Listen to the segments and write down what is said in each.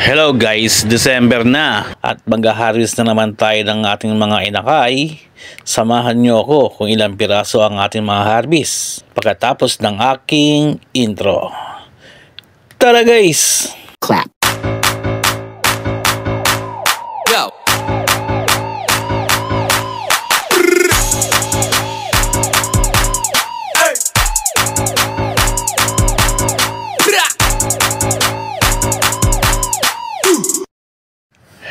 Hello guys, December na at mag-harvest na naman tayo ng ating mga inakay. Samahan nyo ako kung ilang piraso ang ating mga harvest pagkatapos ng aking intro. Tara guys! Clap. Go!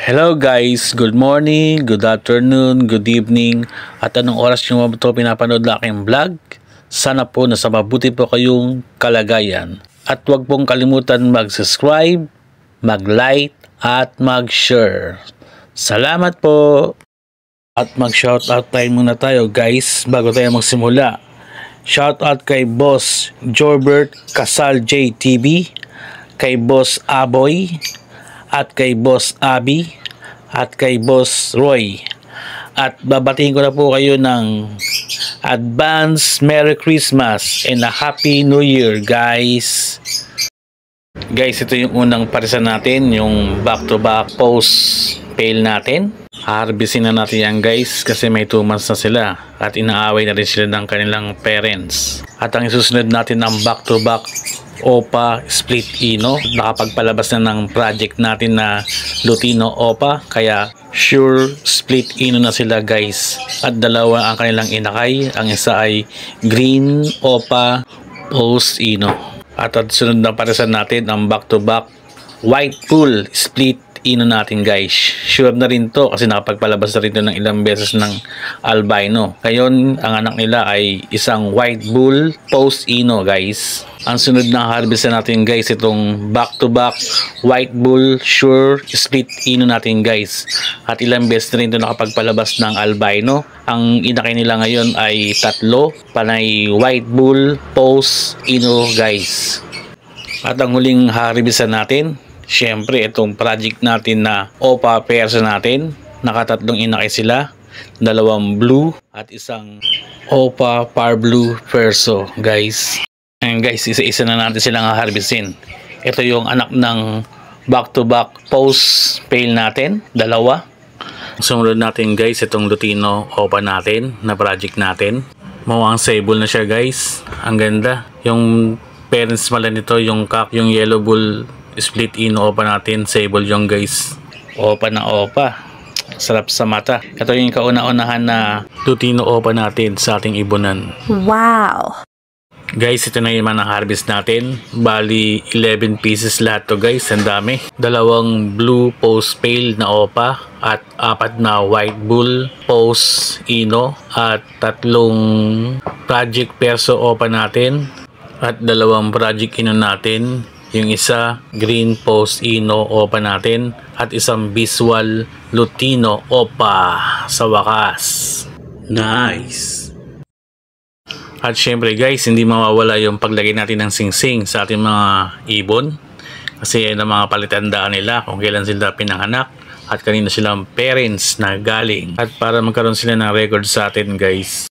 Hello guys, good morning, good afternoon, good evening, at anong oras nyo ito pinapanood na aking vlog? Sana po nasa mabuti po kayong kalagayan. At huwag pong kalimutan mag-subscribe, mag-like, at mag-share. Salamat po! At mag-shoutout tayo muna tayo guys bago tayo magsimula. Shoutout kay Boss Jorbert Casal JTV, kay Boss Aboy, at kay Boss Abby, at kay Boss Roy. At babatiin ko na po kayo ng advance Merry Christmas and a Happy New Year guys. Guys, ito yung unang parisan natin, yung back-to-back post pail natin. Harvestin na natin yan guys kasi may 2 months na sila at inaaway na rin sila ng kanilang parents. At ang isusunod natin ang back-to-back Opa Split Ino. Nakapagpalabas na ng project natin na Lutino Opa, kaya sure split ino na sila guys. At dalawa ang kanilang inakay, ang isa ay Green Opa Post Ino. At sunod na parisan natin ang back-to-back White Pool Split Ino natin guys. Sure na rin to kasi nakapagpalabas na rin to ng ilang beses ng albino. Ngayon ang anak nila ay isang White Bull Post Ino guys. Ang sunod na harvest natin guys, itong back-to-back White Bull Sure Split Ino natin guys. At ilang beses na rin ito nakapagpalabas ng albino. Ang inakay nila ngayon ay 3, panay White Bull Post Ino guys. At ang huling harvest natin, syempre itong project natin na Opa Persa natin. Nakatatlong inakay sila, 2 blue at isang Opa Par Blue Perso guys. And guys, isa-isa na natin silang harvestin. Ito yung anak ng back-to-back post pail natin, 2. Sumunod natin guys, itong Lutino Opa natin na project natin. Mawang sable na siya guys. Ang ganda. Yung parents pala nito, yung yellow bull split ino Opa natin, sable yung guys. Opa na Opa. Sarap sa mata. Ito yung kauna-unahan na Lutino Opa natin sa ating ibunan. Wow! Guys, ito na yung mga harvest natin. Bali, 11 pieces lahat to guys. Ang dami. 2 blue post pail na Opa at 4 na white bull post ino at 3 project perso Opa natin at 2 project ino natin. Yung isa green post ino Opa natin at isang visual Lutino Opa sa wakas. Nice! At syempre guys, hindi mawawala yung paglagay natin ng singsing sa ating mga ibon. Kasi yan ang mga palitandaan nila kung kailan sila pinanganak at kanino silang parents na galing. At para magkaroon sila ng record sa atin guys.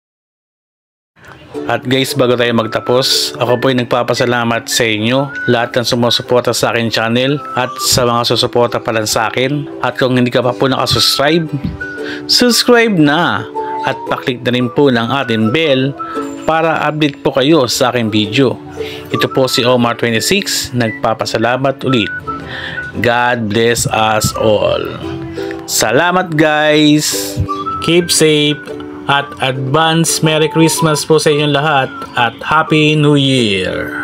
At guys, bago tayo magtapos, ako po ay nagpapasalamat sa inyo, lahat ng sumusuporta sa akin channel at sa mga susuporta pa lang sa akin. At kung hindi ka pa po nakasubscribe, subscribe na at paklik na rin po ng ating bell para update po kayo sa aking video. Ito po si Omar26, nagpapasalamat ulit. God bless us all. Salamat guys! Keep safe at advance Merry Christmas po sa inyong lahat at Happy New Year!